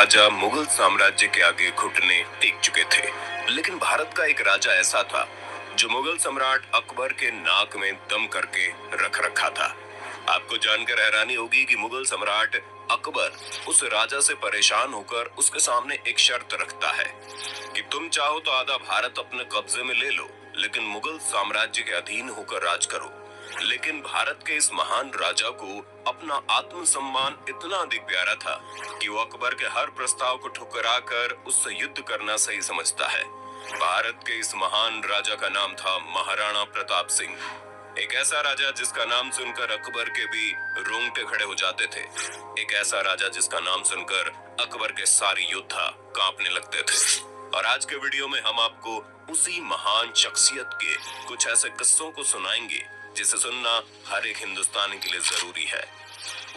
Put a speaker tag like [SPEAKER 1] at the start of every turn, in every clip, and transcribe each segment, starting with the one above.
[SPEAKER 1] राजा मुगल साम्राज्य के आगे घुटने टेक चुके थे। लेकिन भारत का एक राजा ऐसा था जो मुगल सम्राट अकबर के नाक में दम करके रख रखा था। आपको जानकर हैरानी होगी कि मुगल सम्राट अकबर उस राजा से परेशान होकर उसके सामने एक शर्त रखता है कि तुम चाहो तो आधा भारत अपने कब्जे में ले लो, लेकिन मुगल साम्राज्य के अधीन होकर राज करो। लेकिन भारत के इस महान राजा को अपना आत्मसम्मान इतना अधिक प्यारा था कि वो अकबर के हर प्रस्ताव को ठुकराकर उससे युद्ध करना सही समझता है। भारत के इस महान राजा का नाम था महाराणा प्रताप सिंह। एक ऐसा राजा जिसका नाम सुनकर अकबर के भी रोंगटे खड़े हो जाते थे। एक ऐसा राजा जिसका नाम सुनकर अकबर के सारे योद्धा कांपने लगते थे। और आज के वीडियो में हम आपको उसी महान शख्सियत के कुछ ऐसे किस्सों को सुनाएंगे जिसे सुनना हर एक हिंदुस्तानी के लिए जरूरी है।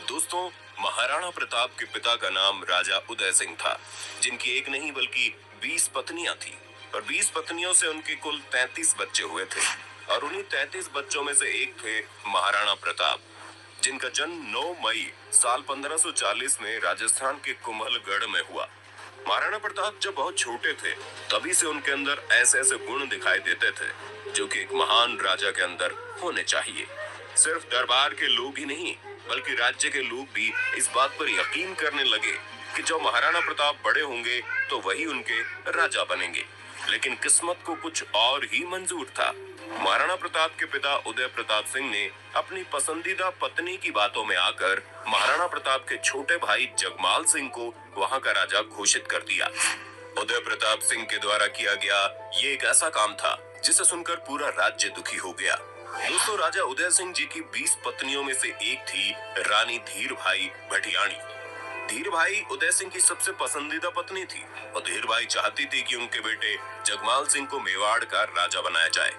[SPEAKER 1] दोस्तों, महाराणा प्रताप के पिता का नाम राजा उदय सिंह था, जिनकी एक नहीं बल्कि 20 पत्नियां थी और 20 पत्नियों से उनके कुल 33 बच्चे हुए थे। और उन्हीं 33 बच्चों में से एक थे महाराणा प्रताप, जिनका जन्म 9 मई साल 1540 में राजस्थान के कुंभलगढ़ में हुआ। महाराणा प्रताप जब बहुत छोटे थे तभी से उनके अंदर ऐसे ऐसे गुण दिखाई देते थे जो कि एक महान राजा के अंदर होने चाहिए। सिर्फ दरबार के लोग ही नहीं बल्कि राज्य के लोग भी इस बात पर यकीन करने लगे कि जब महाराणा प्रताप बड़े होंगे तो वही उनके राजा बनेंगे। लेकिन किस्मत को कुछ और ही मंजूर था। महाराणा प्रताप के पिता उदय प्रताप सिंह ने अपनी पसंदीदा पत्नी की बातों में आकर महाराणा प्रताप के छोटे भाई जगमाल सिंह को वहां का राजा घोषित कर दिया। उदय प्रताप सिंह के द्वारा किया गया ये एक ऐसा काम था जिसे सुनकर पूरा राज्य दुखी हो गया। दोस्तों, राजा उदय सिंह जी की 20 पत्नियों में से एक थी रानी धीर भाई भटियाणी। धीर भाई उदय सिंह की सबसे पसंदीदा पत्नी थी और धीर भाई चाहती थी कि उनके बेटे जगमाल सिंह को मेवाड़ का राजा बनाया जाए।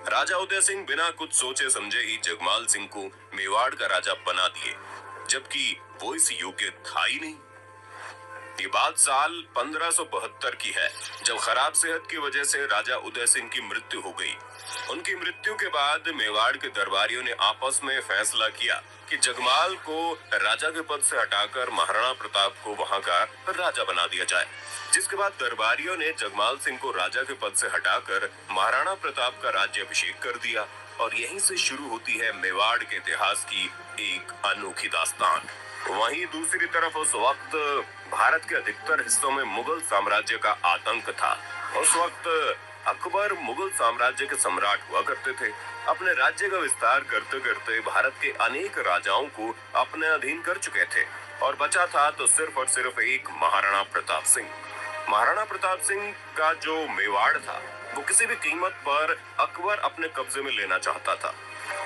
[SPEAKER 1] राजा उदय सिंह बिना कुछ सोचे समझे ही जगमाल सिंह को मेवाड़ का राजा बना दिए, जबकि वो इस योग्य था ही नहीं। ये बात साल 1572 की है, जब खराब सेहत की वजह से राजा उदय सिंह की मृत्यु हो गई। उनकी मृत्यु के बाद मेवाड़ के दरबारियों ने आपस में फैसला किया कि जगमाल को राजा के पद से हटाकर महाराणा प्रताप को वहां का राजा बना दिया जाए। जिसके बाद दरबारियों ने जगमाल सिंह को राजा के पद से हटाकर महाराणा प्रताप का राज्याभिषेक कर दिया। और यहीं से शुरू होती है मेवाड़ के इतिहास की एक अनोखी दास्तान। वहीं दूसरी तरफ उस वक्त भारत के अधिकतर हिस्सों में मुगल साम्राज्य का आतंक था। उस वक्त अकबर मुगल साम्राज्य के सम्राट हुआ करते थे। अपने राज्य का विस्तार करते करते भारत के अनेक राजाओं को अपने अधीन कर चुके थे और बचा था तो सिर्फ और सिर्फ एक महाराणा प्रताप सिंह। महाराणा प्रताप सिंह का जो मेवाड़ था वो किसी भी कीमत पर अकबर अपने कब्जे में लेना चाहता था,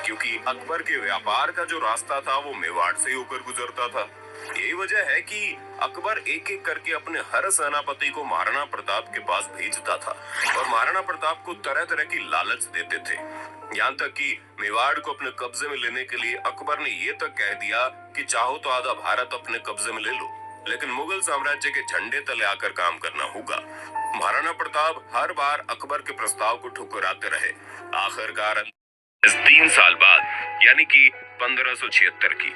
[SPEAKER 1] क्योंकि अकबर के व्यापार का जो रास्ता था वो मेवाड़ से ही होकर गुजरता था। यही वजह है कि अकबर एक एक करके अपने हर सेनापति को महाराणा प्रताप के पास भेजता था और महाराणा प्रताप को तरह तरह की लालच देते थे। यहाँ तक कि मेवाड़ को अपने कब्जे में लेने के लिए अकबर ने ये तक कह दिया कि चाहो तो आधा भारत अपने कब्जे में ले लो, लेकिन मुगल साम्राज्य के झंडे तले आकर काम करना होगा। महाराणा प्रताप हर बार अकबर के प्रस्ताव को ठुकराते रहे। आखिरकार 3 साल बाद यानी कि 1576 की,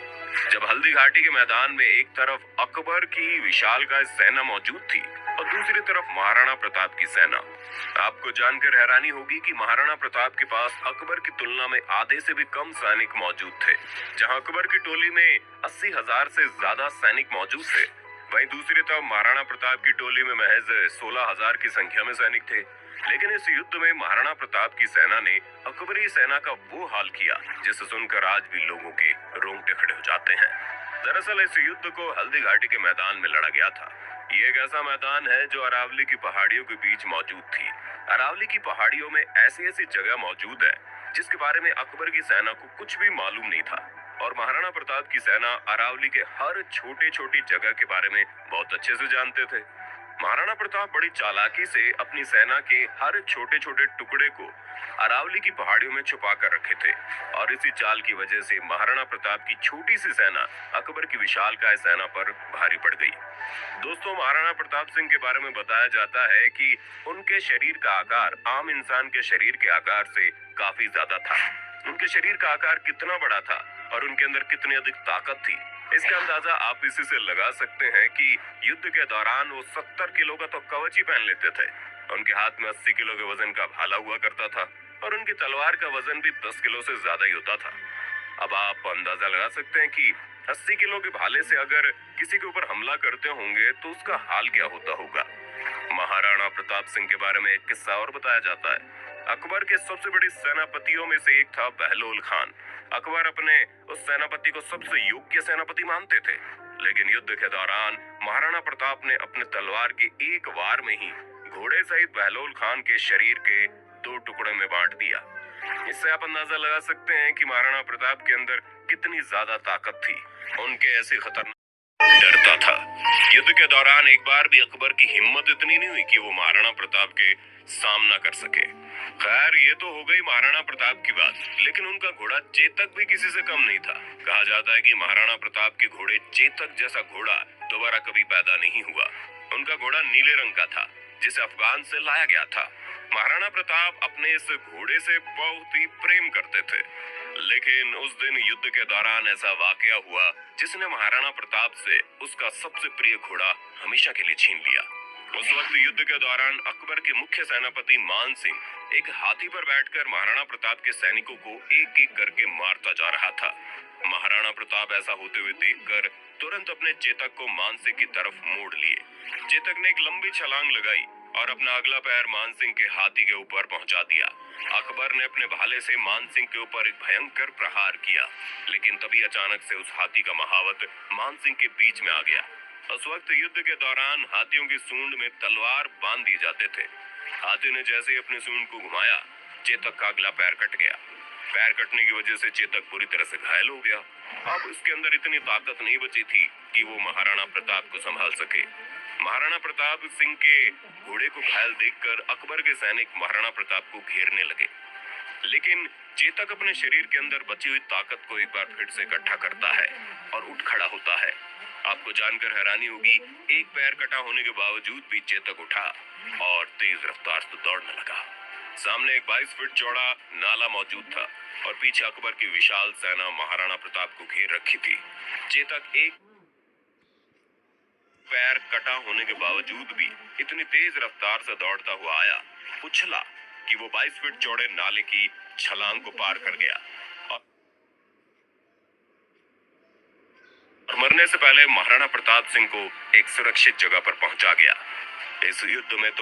[SPEAKER 1] जब हल्दी घाटी के मैदान में एक तरफ अकबर की विशालकाय सेना मौजूद थी और दूसरी तरफ महाराणा प्रताप की सेना। आपको जानकर हैरानी होगी कि महाराणा प्रताप के पास अकबर की तुलना में आधे से भी कम सैनिक मौजूद थे। जहां अकबर की टोली में 80,000 से ज्यादा सैनिक मौजूद थे, वहीं दूसरी तरफ महाराणा प्रताप की टोली में महज 16,000 की संख्या में सैनिक थे। लेकिन इस युद्ध में महाराणा प्रताप की सेना ने अकबरी सेना का वो हाल किया जिसे सुनकर आज भी लोगों के रोंगटे खड़े हो जाते हैं। दरअसल इस युद्ध को हल्दी घाटी के मैदान में लड़ा गया था। ये एक ऐसा मैदान है जो अरावली की पहाड़ियों के बीच मौजूद थी। अरावली की पहाड़ियों में ऐसी ऐसी जगह मौजूद है जिसके बारे में अकबर की सेना को कुछ भी मालूम नहीं था, और महाराणा प्रताप की सेना अरावली के हर छोटी छोटी जगह के बारे में बहुत अच्छे से जानते थे। महाराणा प्रताप बड़ी चालाकी से अपनी सेना के हर छोटे छोटे टुकड़े को अरावली की पहाड़ियों में छुपा कर रखे थे, और इसी चाल की वजह से महाराणा प्रताप की छोटी सी सेना अकबर की विशालकाय सेना पर भारी पड़ गई। दोस्तों, महाराणा प्रताप सिंह के बारे में बताया जाता है कि उनके शरीर का आकार आम इंसान के शरीर के आकार से काफी ज्यादा था। उनके शरीर का आकार कितना बड़ा था और उनके अंदर कितनी अधिक ताकत थी, इसका अंदाजा आप इसी से लगा सकते हैं कि युद्ध के दौरान वो 70 किलो का तो कवच ही पहन लेते थे। उनके हाथ में 80 किलो के वजन का भाला हुआ करता था और उनकी तलवार का वजन भी 10 किलो से ज्यादा ही होता था। अब आप अंदाजा लगा सकते हैं कि 80 किलो के भाले से अगर किसी के ऊपर हमला करते होंगे तो उसका हाल क्या होता होगा। महाराणा प्रताप सिंह के बारे में एक किस्सा और बताया जाता है। अकबर के सबसे बड़ी सेनापतियों में से एक था बहलोल खान। अकबर अपने उस सेनापति को सबसे योग्य सेनापति मानते थे, लेकिन युद्ध के दौरान महाराणा प्रताप ने अपने तलवार के एक वार में ही घोड़े सहित बहलोल खान के शरीर के 2 टुकड़े में बांट दिया। इससे आप अंदाजा लगा सकते हैं कि महाराणा प्रताप के अंदर कितनी ज्यादा ताकत थी। उनके ऐसी खतरनाक डरता था। युद्ध के दौरान एक बार भी अकबर की हिम्मत इतनी नहीं हुई कि वो महाराणा प्रताप के सामना कर सके। खैर, ये तो हो गई महाराणा प्रताप की बात, लेकिन उनका घोड़ा चेतक भी किसी से कम नहीं था। कहा जाता है कि महाराणा प्रताप के घोड़े चेतक जैसा घोड़ा दोबारा कभी पैदा नहीं हुआ। उनका घोड़ा नीले रंग का था, जिसे अफगान से लाया गया था। महाराणा प्रताप अपने इस घोड़े से बहुत ही प्रेम करते थे, लेकिन उस दिन युद्ध के दौरान ऐसा वाकया हुआ जिसने महाराणा प्रताप से उसका सबसे प्रिय घोड़ा हमेशा के लिए छीन लिया। उस वक्त युद्ध के दौरान अकबर के मुख्य सेनापति मान सिंह एक हाथी पर बैठकर महाराणा प्रताप के सैनिकों को एक एक करके मारता जा रहा था। महाराणा प्रताप ऐसा होते हुए देखकर तुरंत अपने चेतक को मान सिंह की तरफ मोड़ लिए। चेतक ने एक लंबी छलांग लगाई और अपना अगला पैर मान सिंह के हाथी के ऊपर पहुंचा दिया। अकबर ने अपने भाले से मान सिंह के ऊपर एक भयंकर प्रहार किया, लेकिन तभी अचानक से उस हाथी का महावत मान सिंह के बीच में आ गया। उस वक्त युद्ध के दौरान हाथियों की सूंड में तलवार बांध दिए जाते थे। हाथी ने जैसे ही अपनी सूंड को घुमाया, चेतक का अगला पैर कट गया। पैर कटने की वजह से चेतक बुरी तरह से घायल हो गया। अब उसके अंदर इतनी ताकत नहीं बची थी कि वो महाराणा प्रताप को संभाल सके। महाराणा प्रताप सिंह के घोड़े को घायल देखकर अकबर के सैनिक महाराणा प्रताप को घेरने लगे, लेकिन चेतक अपने शरीर के अंदर बची हुई ताकत को एक बार फिर से इकट्ठा करता है और उठ खड़ा होता है। आपको जानकर हैरानी होगी, एक पैर कटा होने के बावजूद भी चेतक उठा और तेज रफ्तार से दौड़ने लगा। सामने एक 22 फीट चौड़ा नाला मौजूद था और पीछे अकबर की विशाल सेना महाराणा प्रताप को घेर रखी थी। चेतक एक पैर कटा होने के बावजूद भी इतनी तेज रफ्तार से दौड़ता हुआ आया, उछला कि वो 22 फीट चौड़े नाले की छलांग को पार कर गया और मरने से पहले महाराणा प्रताप सिंह को एक सुरक्षित जगह पर पहुंचा गया। इस युद्ध में तो